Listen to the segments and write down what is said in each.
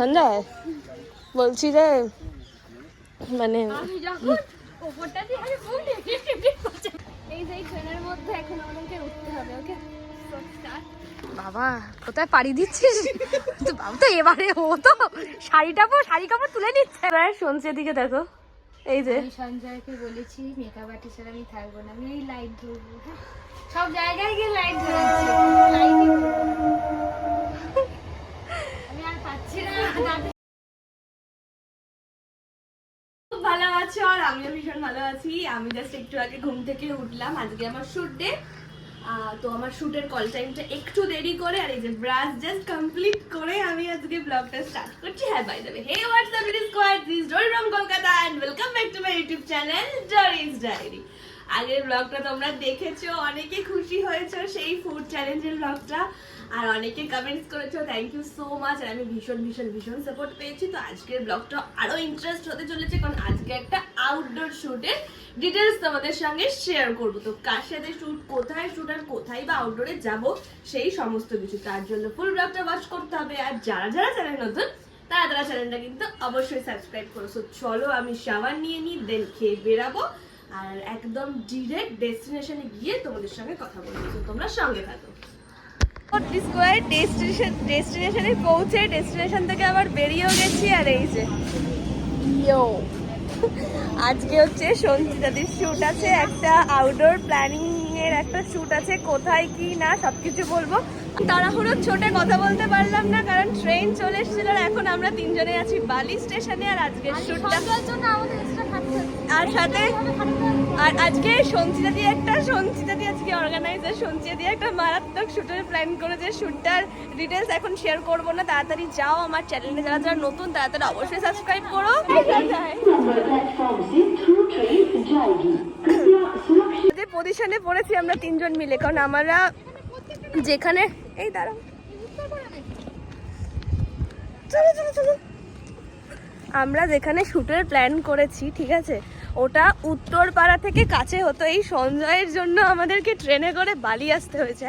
সঞ্জয় বলছি যে মানে বাবা কোথায় পাড়ি দিচ্ছিস? বাবা তো এবারে ও তো শাড়ি কাপড় তুলে নিচ্ছে। শুনছে দিকে দেখো, এই যে সঞ্জয়কে বলেছি মেকআপ আর্টিস্ট আমি থাকবো না, আমি এই লাইট ধরবো, সব জায়গায় গিয়ে লাইট ধরাচ্ছি, আমি আর পাচ্ছি না। খুব ভালো আছো আর আমিও ভীষণ ভালো আছি। আমি জাস্ট একটু আগে ঘুম থেকে উঠলাম, আজকে আমার শুট ডে। তো আমার শুটের কল টাইমটা একটু দেরি করে আর এই যে ব্রাশ জাস্ট কমপ্লিট করে আমি আজকে ব্লগটা স্টার্ট করছি। হ্যাঁ by the way, hey what's up, it is quite this Dori from Kolkata and welcome back to my YouTube channel Dori's diary. আগের ব্লগটা তোমরা দেখেছো, অনেকে খুশি হয়েছো সেই ফুড চ্যালেঞ্জের ব্লগটা, আর অনেকে কমেন্টস করেছো, থ্যাংক ইউ সো মাচ। আর আমি ভীষণ ভীষণ ভীষণ সাপোর্ট পেয়েছি। তো আজকের ব্লগটা আরো ইন্টারেস্ট হতে চলেছে, কারণ আজকে একটা আউটডোর শুটের ডিটেলস তোমাদের সঙ্গে শেয়ার করবো। তো কার সাথে শুট, কোথায় শুট, আর কোথায় বা আউটডোরে যাব, সেই সমস্ত কিছু তার জন্য ফুল ব্লগটা ওয়াচ করতে হবে। আর যারা যারা চ্যানেল নতুন তারা চ্যানেলটা কিন্তু অবশ্যই সাবস্ক্রাইব করো। সো চলো আমি শাওয়ার নিয়ে নিই, দেন খেয়ে বেরাবো আর একদম ডিরেক্ট ডেস্টিনেশনে গিয়ে তোমাদের সঙ্গে কথা বলবো। তো তোমরা সঙ্গে থাকো। ডেস্টিনেশনে পৌঁছে ডেস্টিনেশন থেকে আবার বেরিয়েও গেছি। আর এই যে আজকে হচ্ছে সঞ্চিতাদির শুট আছে, একটা আউটডোর প্ল্যানিং এর একটা শুট আছে। কোথায় কি না সবকিছু বলবো। তাড়াহুড়ো ছোটে কথা বলতে পারলাম না, কারণ ট্রেন চলে এসেছিল। এখন আমরা তিনজনে আছি বালি স্টেশনে। আর আজকের শুটটা আর সাথে আর আজকে সঞ্চিতাদি আজকে অর্গানাইজার সঞ্চিতাদি একটা মারাত্মক শুটের প্ল্যান করেছে। শুটটার ডিটেলস এখন শেয়ার করবো না, তাড়াতাড়ি যাও আমার চ্যানেলে, যারা যারা নতুন তাড়াতাড়ি অবশ্যই সাবস্ক্রাইব করো। পজিশনে পড়েছি আমরা তিনজন মিলে, কারণ আমরা যেখানে এই দাঁড়াও চলো আমরা যেখানে শুটের প্ল্যান করেছি, ঠিক আছে, ওটা উত্তরপাড়া থেকে কাছে হতো। এই সঞ্জয়ের জন্য আমাদেরকে ট্রেনে করে বালি আসতে হয়েছে।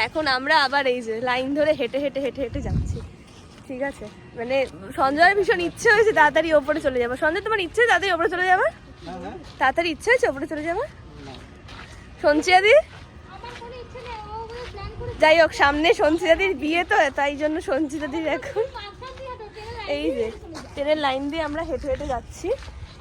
এখন আমরা আবার এই যে লাইন ধরে হেঁটে হেঁটে হেঁটে হেঁটে যাচ্ছি, ঠিক আছে। মানে সঞ্জয়ের ভীষণ ইচ্ছে হয়েছে তাড়াতাড়ি ওপরে চলে যাবো। সঞ্জয় তোমার ইচ্ছে তাড়াতাড়ি ওপরে চলে যাবে? তাড়াতাড়ি ইচ্ছে হয়েছে ওপরে চলে যাবে সঞ্চিয়াদি? যাই হোক, সামনে সঞ্চিতাদির বিয়ে, তো তাই জন্য সঞ্চিতাদির এখন এই যে ট্রেনের লাইন দিয়ে আমরা হেঁটে হেঁটে যাচ্ছি,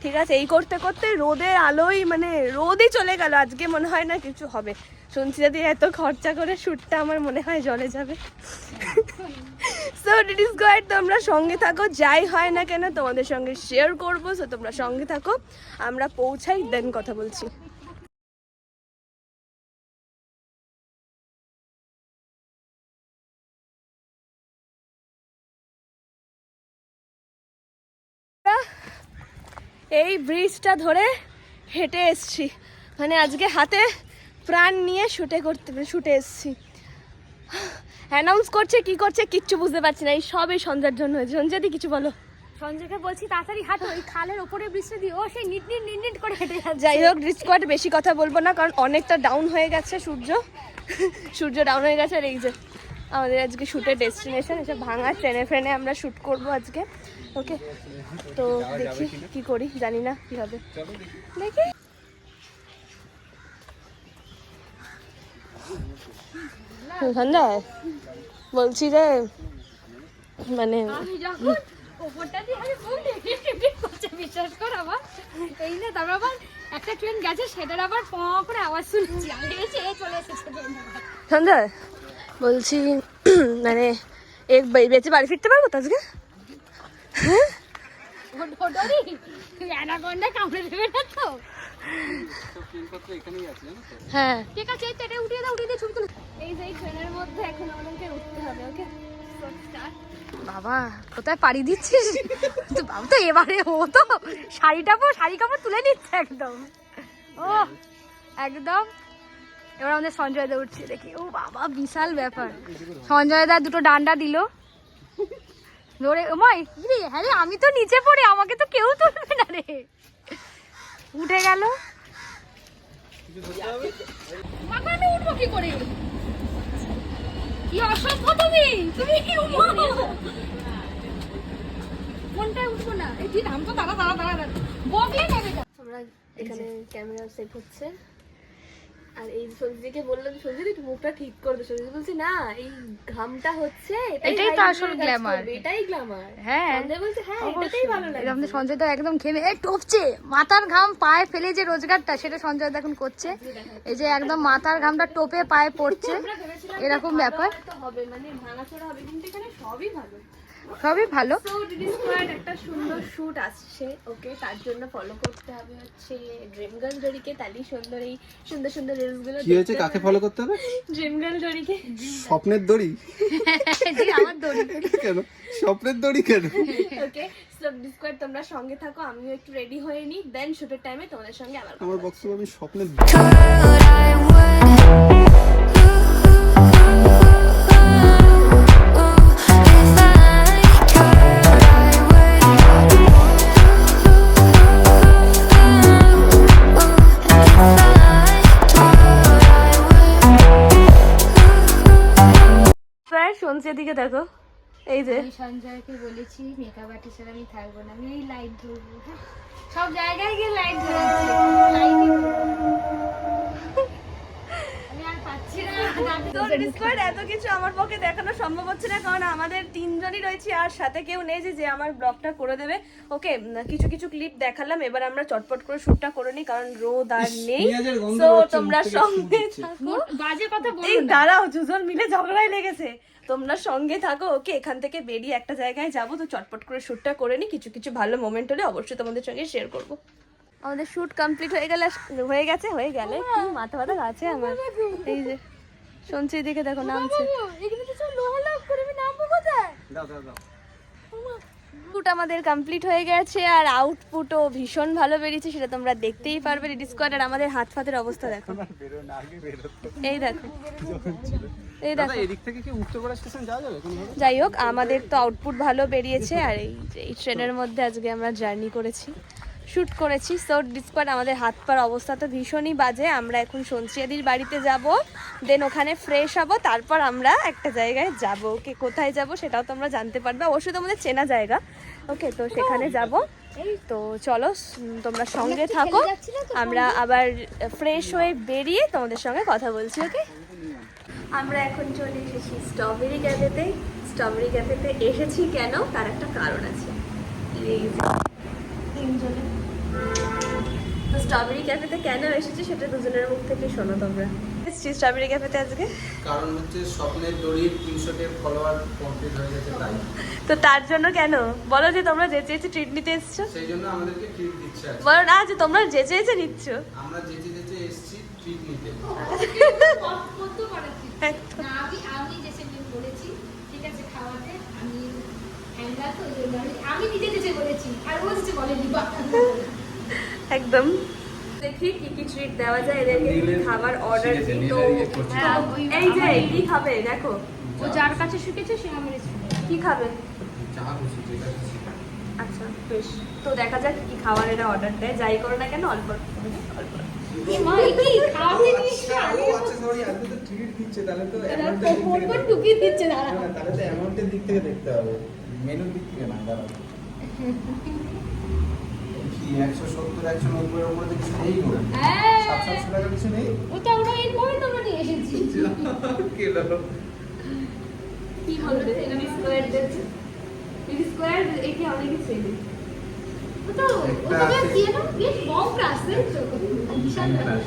ঠিক আছে। এই করতে করতে রোদের আলোয় মানে রোদই চলে গেল। আজকে মনে হয় না কিছু হবে। সঞ্চিতাদি এত খরচা করে শুটটা আমার মনে হয় জলে যাবে। সো ইট ইজ গুড, তোমরা সঙ্গে থাকো, যাই হয় না কেন তোমাদের সঙ্গে শেয়ার করবো। সো তোমরা সঙ্গে থাকো, আমরা পৌঁছাই দেন কথা বলছি। এই ব্রিজটা ধরে হেঁটে এসছি, মানে আজকে হাতে প্রাণ নিয়ে শুটে এসছি। অ্যানাউন্স করছে কি করছে কিচ্ছু বুঝতে পারছি না। এই সব এই সঞ্জয়ের জন্য হয়েছে। সঞ্জয়দি কিছু বলো। সঞ্জয়কে বলছি তাড়াতাড়ি হাঁটো, ওই খালের ওপরে বৃষ্টি দিয়ে ও সেই নিট করে হেঁটে যাচ্ছে। যাই হোক, রিস্কোয়ার্ড বেশি কথা বলবো না, কারণ অনেকটা ডাউন হয়ে গেছে সূর্য ডাউন হয়ে গেছে। আর এই যে আমাদের আজকে শুটের ডেস্টিনেশন, এসব ভাঙা ট্রেনে আমরা শুট করবো আজকে। ওকে, তো দেখি কি করি, জানি না কি হবে, দেখি। সঞ্জয় বলছি যে মানে বিশ্বাস কর আমার এই না, তারপর আবার একটা ট্রেন গেছে, সেটার আবার প করে আওয়াজ শুনছি। চলে এসেছে সঞ্জয় বলছি মানে বেঁচে বাড়ি ফিরতে পারবো তো আজকে? হ্যাঁ ঠিক আছে, এটা উঠিয়ে দাও, উঠিয়ে দিয়ে ছবি তুলে। এই যে ট্রেনের মধ্যে এখন আমাদেরকে উঠতে হবে। ওকে বাবা কোথায় পাড়ি দিচ্ছিস? বাবা তো এবারে ও তো শাড়ি কাপড় তুলে নিচ্ছে একদম। ও একদম। এবার আমাদের সঞ্জয় দা উঠছে, দেখি। ও বাবা বিশাল ব্যাপার। সঞ্জয় দা দুটো ডান্ডা দিল ধরে। ওমাই রে, হ্যাঁ রে, আমি তো নিচে পড়ে, আমাকে তো কেউ তুলবে না রে। উঠে গেল। আমি উঠবো কি করে? কি অসভ্য তুমি কি কোনটায় উঠবো না? এই তুই নাম তো দাঁড়া দাঁড়া দাঁড়া দাঁড়া বকলে নেবে যা। আমরা এখানে ক্যামেরা সেট হচ্ছে আর এই সঞ্জিকে বললাম সঞ্জি একটু মুখটা ঠিক করে দে। সঞ্জি বলছি না এই ঘামটা হচ্ছে এটাই তো আসল glamour। এটাই গ্ল্যামার। হ্যাঁ সঞ্জয় বলছে হ্যাঁ এটাই ভালো লাগে। আমাদের সঞ্জয় দা একদম ঘেমে এই টপছে, মাথার ঘাম পায়ে ফেলে যে রোজগারটা সেটা সঞ্জয় দা এখন করছে। এই যে একদম মাথার ঘামটা টোপে পায়ে পড়ছে, এরকম ব্যাপার। তো হবে মানে ভাঙাচোরা হবে কিন্তু এখানে সবই ভালো। সবই ভালো। তো ডিডি স্কোয়াড একটা সুন্দর শুট আসছে, ওকে তার জন্য ফলো করতে হবে হচ্ছে ড্রিম গার্ল জরিকে। তালি সুন্দর এই সুন্দর সুন্দর রিলস গুলো কি হয়েছে? কাকে ফলো করতে হবে? ড্রিম গার্ল জরিকে। স্বপ্নের দড়ি? জি আমার দড়ি। কেন স্বপ্নের দড়ি কেন? ওকে সো ডিডি স্কোয়াড তোমরা সঙ্গে থাকো, আমিও একটু রেডি হয়ে নিই, দেন শুটের টাইমে তোমাদের সঙ্গে আবার আমার বক্তব্য আমি স্বপ্নের প্রায় সঞ্জয়ের দিকে দেখো, এই যে আমি সঞ্জয়কে বলেছি মেকআপ আর্টিস্ট আমি থাকবো না, আমি এই লাইট ধরবো। হ্যাঁ, সব জায়গায় গিয়ে লাইট ধরাচ্ছে, আমি আর পাচ্ছি না। তো ডিডি স্কোয়াড এত কিছু আমার পক্ষে দেখানো সম্ভব হচ্ছে না কারণ আমাদের তিনজনই রয়েছে আর সাথে কেউ নেই যে আমার ব্লগটা করে দেবে। ওকে কিছু কিছু ক্লিপ দেখালাম, এবার আমরা চটপট করে শুটটা করে নিই কারণ রোদ আর নেই। পেঁয়াজের গন্ধ তো পাচ্ছি, তোমরা মুখ থেকে সঙ্গে শুট থাকো। বাজে কথা বলো এই না। দাঁড়াও, দুজন মিলে ঝগড়াই লেগেছে। তোমরা সঙ্গে থাকো, ওকে এখান থেকে বেরিয়ে একটা জায়গায় যাবো, তো চটপট করে শুটটা করে নিই। কিছু কিছু ভালো মোমেন্ট হলে অবশ্যই তোমাদের সঙ্গে শেয়ার করবো। আমাদের শুট কমপ্লিট হয়ে গেলে হয়ে গেলে কি মাথা ব্যথা আছে আমার। এই যে শুনছি দিকে দেখো নামছে। এখানে তো সব লোহা লাভ করে আমি নামবো কোথায়? দাও দাও দাও। শুট আমাদের কমপ্লিট হয়ে গেছে আর আউটপুটও ভীষণ ভালো বেরিয়েছে, সেটা তোমরা দেখতেই পারবে। ডিডি স্কোয়াড আর আমাদের হাত ফাতের অবস্থা দেখো, বেরো না, আগে বেরো। এই দেখো এই দাদা দেখো। এদিক থেকে কি উত্তরপাড়া স্টেশন যাওয়া যাবে কোনভাবে? যাই হোক আমাদের তো আউটপুট ভালো বেরিয়েছে আর এই ট্রেনের মধ্যে আজকে আমরা জার্নি করেছি, শ্যুট করেছি। সো ডিসকোয়াড আমাদের হাত পার অবস্থা তো ভীষণই বাজে। আমরা এখন সঞ্চিয়াদির বাড়িতে যাব, দেন ওখানে ফ্রেশ হব, তারপর আমরা একটা জায়গায় যাব। ওকে কোথায় যাব সেটাও তোমরা জানতে পারবে, অবশ্যই তোমাদের চেনা জায়গা। ওকে তো সেখানে যাব। তো চলো তোমরা সঙ্গে থাকো, আমরা আবার ফ্রেশ হয়ে বেরিয়ে তোমাদের সঙ্গে কথা বলছি। ওকে আমরা এখন চলে এসেছি স্ট্রবেরি ক্যাফেতে। স্ট্রবেরি ক্যাফেতে এসেছি কেন, তার একটা কারণ আছে। এই যে তিনজনে তো স্ট্রবেরি ক্যাফেতে কেন এসেছি সেটা দুজনের মুখ থেকে শোনো তোমরা। এসেছি স্ট্রবেরি ক্যাফেতে আজকে কারণ হচ্ছে স্বপ্নের দড়ির 300 কে ফলোয়ার কমপ্লিট হয়ে গেছে তাই। তো তার জন্য কেন বলো, যে তোমরা যে চেয়েছে ট্রিট নিতে এসছো? সেই জন্য আমাদেরকে ট্রিট দিচ্ছে আজকে। বলো না যে তোমরা যে চেয়েছে নিচ্ছ। আমরা যেতে যেতে এসেছি ট্রিট নিতে। কত করেছি না, আমি যে সেদিন বলেছি ঠিক আছে খাওয়াতে, আমি হ্যাংলা তো ওই জন্য আমি নিজে নিজে বলেছি আর ও যে বলেনি বা একদম দেখি কি কি ট্রিট দেওয়া যায় এদেরকে, খাবার অর্ডার দিই। তো হ্যাঁ, এই যে কি খাবে দেখো, ও যার কাছে শিখেছে সে আমার কি খাবে? চা খুশি যেটা খুশি। আচ্ছা বেশ, তো দেখা যাক কি খাবার এরা অর্ডার দেয়। যাই করো না কেন অল্প অল্প। মা কি খাওয়াতে দিয়েছে আচ্ছা, ও আচ্ছা সরি, আজকে তো ট্রিট দিচ্ছে তাহলে তো ফোন ঢুকিয়ে দিচ্ছে দাঁড়া। তাহলে তো অ্যামাউন্টের দিক থেকে দেখতে হবে, মেনুর দিক থেকে না। দাঁড়াও কি 170 190 এর উপরে তো কিছু নেই গো। হ্যাঁ 700 টাকা কিছু নেই। ওটা ওরা এইভাবে তোমরা নিয়ে এসেছি। কি হলো? কি বলবে ডিডি স্কোয়ার দিচ্ছে? ডিডি স্কোয়ার একে অনেকই ছেলে। ওটা ওটা কি না বেশ বড় ক্লাস তাই তো বিশাল ক্লাস।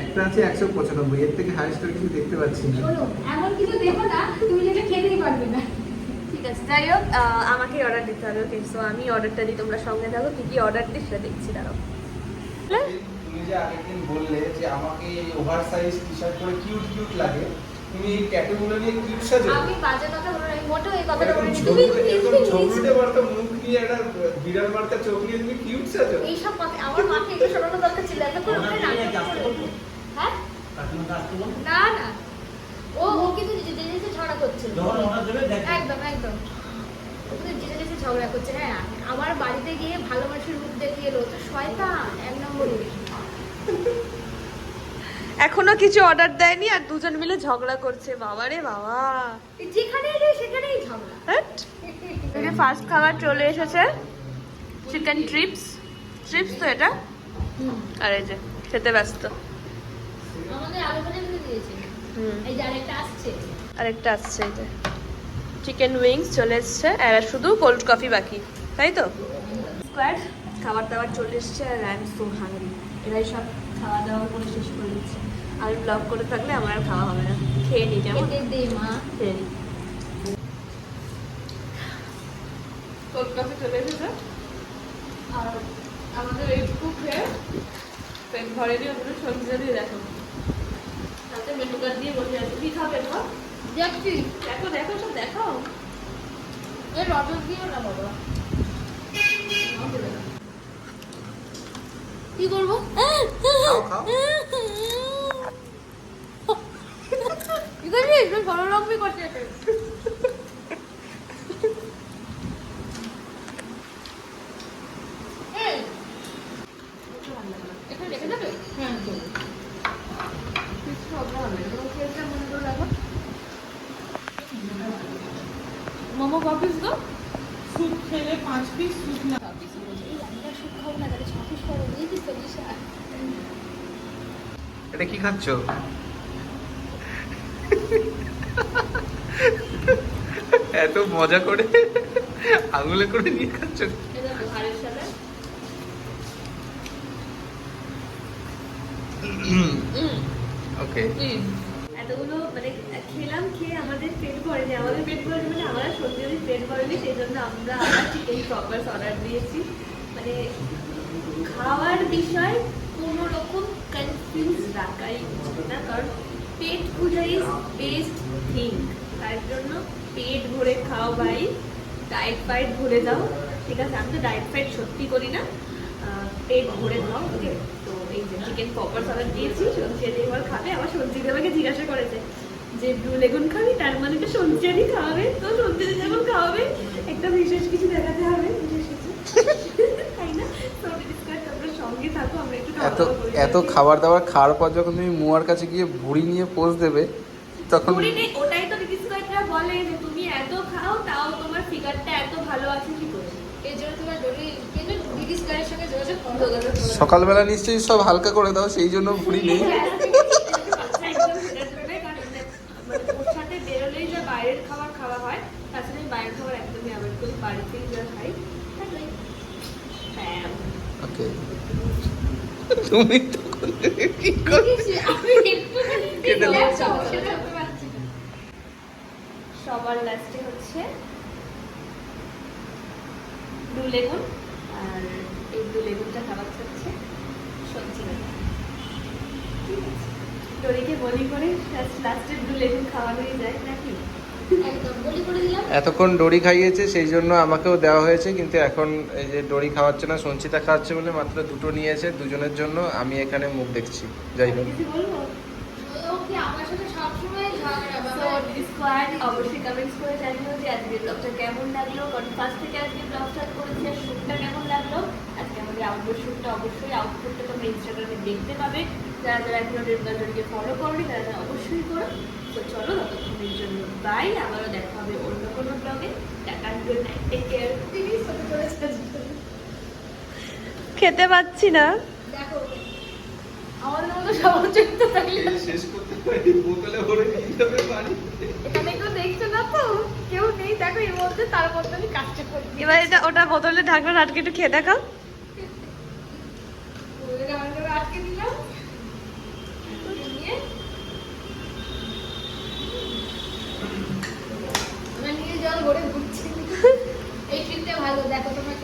একটা আছে 195, এর থেকে হাইয়েস্ট আর কিছু দেখতে পাচ্ছি না। শোনো এমন কিছু দেখো না তুমি যেটা খেতেই পারবে না। ঠিক আছে যাই হোক আমাকে অর্ডার দিতে হবে। ওকে সো আমি অর্ডারটা দিই, তোমরা সঙ্গে থাকো। কি কি অর্ডার দিই সেটা দেখছি, দাঁড়াও। তুমি যে আগের দিন বললে যে আমাকে ওভার সাইজ টি-শার্ট পরে কিউট কিউট লাগে, তুমি এই ট্যাটুগুলো নিয়ে কিউট সাজো? আমি বাজে কথা বলবো না, আমি মোটেও এই কথাটা এরকম বলিনি। তুমি ঝগড়ুটে মার্কা মুখ নিয়ে একটা বিড়াল মার্কা চোখ নিয়ে তুমি কিউট সাজো? এই সব কথা আমার মাকে একটু শোনানো দরকার ছিল, এত করে ওখানে না। হ্যাঁ না না ও কিন্তু নিজে নিজে ঝগড়া করছে একদম একদম, ও কিন্তু নিজে নিজে ঝগড়া করছে। হ্যাঁ আমার বাড়িতে গিয়ে ভালো মানুষের মুখ দেখে এলো তো শয়তান এক নম্বরে। এখনো কিছু অর্ডার দেয়নি আর দুজন মিলে ঝগড়া করছে। বাবা রে বাবা, যেখানেই যাই সেখানেই ঝগড়া। হ্যাট ফার্স্ট খাবার চলে এসেছে, চিকেন ট্রিপস। ট্রিপস তো এটা, আর এই যে খেতে ব্যস্ত। আমাদের আলু ভাজা করে দিয়েছে। এই যে আরেকটা আসছে। আরেকটা আসছে, এই যে চিকেন উইংস চলে এসছে, আর শুধু কোল্ড কফি বাকি, তাই তো? স্কোয়ার খাবার দাবার চলে এসছে, আর আই এম সো হাংরি। এরাই সব খাওয়া দাওয়া করে শেষ করে দিচ্ছে। আমি ব্লগ করে থাকলে আমার আর খাওয়া হবে না। খেয়ে নিই কেমন? দে মা। খেয়ে নিই। কোল্ড কফি চলে এসেছে, আর আমাদের এইটুকু খেয়ে পেট ভরেনি। ওগুলো সবজি দিয়ে দেখো, তাতে মেনু কার্ড দিয়ে বসে আছে। কি খাবে মা? দেখছি। দেখো দেখো, সব দেখাও। এই রডস দিও না বাবা। কি করবো? খাও খাও। কি করবি? তুই বড় রকমই করতে আছে। এখানে রেখে যাবে? হ্যাঁ চলো। কিছু প্রবলেম হবে না, তোমার খেয়েছে মনে করে রাখো। মোমো কপিস তো স্যুপ খেলে 5 পিস, স্যুপ না সুখ খাবো না, তাহলে 6 পিস করে দিয়ে দিস চল্লিশে। এটা কি খাচ্ছ? এত মজা করে আঙুলে করে নিয়ে খাচ্ছ? এটা ঘাড়ের সাথে ওকে। এতগুলো মানে খেলাম, খেয়ে আমাদের পেট ভরেনি। আমাদের পেট ভরেনি মানে আমরা সত্যি যদি পেট ভরেনি, সেই জন্য আমরা আবার চিকেন চপার্স অর্ডার দিয়েছি। মানে খাওয়ার বিষয় কোনো রকম কনফিউজ রাখাই উচিত না, কারণ পেট পূজা ইজ বেস্ট থিং। তার জন্য পেট ভরে খাও ভাই, ডায়েট ফাইট ভুলে যাও, ঠিক আছে? আমি তো ডায়েট ফাইট সত্যি করি না, পেট ভরে খাও, ওকে? তো এই যে চিকেন পপার্স অর্ডার দিয়েছি, সঞ্চিয়াদি এবার খাবে। আমার সঞ্চিত আমাকে জিজ্ঞাসা করেছে যে ব্লু লেগুন খাবি, তার মানে তো সঞ্চিয়াদি খাওয়াবে। তো সঞ্চিয়াদি যখন খাওয়াবে একটা বিশেষ কিছু দেখাতে হবে, বিশেষ কিছু, তাই না? তো তোমরা সঙ্গে থাকো, আমরা একটু এত এত খাবার দাবার খাওয়ার পর যখন তুমি মুয়ার কাছে গিয়ে ভুড়ি নিয়ে পোজ দেবে, তখন ওটাই তো ডিসকাসটা বলে যে তুমি এত খাও, তাও তোমার ফিগারটা এত ভালো আছে কি করে? এর জন্য তোমার দিদিস গাড়ির সঙ্গে যোগাযোগ করো। সকালবেলা নিশ্চয়ই সব হালকা করে দাও, সেই জন্য ভুড়ি নেই। ওর সাথে বেরোলেই যা বাইরের খাবার খাওয়া হয়, তাছাড়া আমি বাইরের খাবার একদমই অ্যাভয়েড করি, বাড়িতেই যা খাই। হ্যাঁ, ওকে। তুমি তখন কি করছো? আমি একটু কেটে দাও। সেটা করতে পারছি না। সবার লাস্টে হচ্ছে ব্লু লেগুন, আর এই ব্লু লেগুনটা খাবার হচ্ছে সবজি না। ঠিক আছে, ডরিকে বলি করে লাস্টে ব্লু লেগুন খাওয়ানোই যায় নাকি? একদম বলি করে দিলাম। এতক্ষণ ডরি খাইয়েছে, সেই জন্য আমাকেও দেওয়া হয়েছে, কিন্তু এখন এই যে ডরি খাওয়াচ্ছে না, সঞ্চিতা খাওয়াচ্ছে বলে মাত্র দুটো নিয়েছে দুজনের জন্য। আমি এখানে মুখ দেখছি, যাই হোক। কিছু বলবো? ও কি আমার সাথে সবসময় ঝগড়া So, বাবা। স্কোয়াড অবশ্যই কমেন্টস করে জানিও যে আজকের ব্লগটা কেমন লাগলো, কারণ ফার্স্ট থেকে আজকে ব্লগ স্টার্ট করেছি। আর শ্যুটটা কেমন লাগলো, আজকে আমাদের আউটডোর শ্যুটটা, অবশ্যই আউটপুটটা তোমরা ইনস্টাগ্রামে দেখতে পাবে। যারা যারা এখনো রেগুলারকে ফলো করবে তারা তারা অবশ্যই করো। তো চলো, ততক্ষণের জন্য বাই, আবারও দেখা হবে অন্য কোনো ব্লগে। Tata, good night, take care. খেতে পাচ্ছি না। দেখো আমাদের মতো সহযোগিতা থাকলে শেষ করতে পারি, বোতলে ভরে নিয়ে যাবে বাড়ি। এখানে কেউ দেখছে না তো, কেউ নেই। দেখো এর মধ্যে, তার মধ্যে আমি কাজটা করি। এবার এটা ওটা বোতলে ঢাকনা আটকে একটু খেয়ে দেখাও। ওদের আমাকে আটকে দিলাম নিয়ে আমরা নিয়ে জল ভরে ঘুরছি। এই ট্রিপটা ভালো, দেখো তোমরা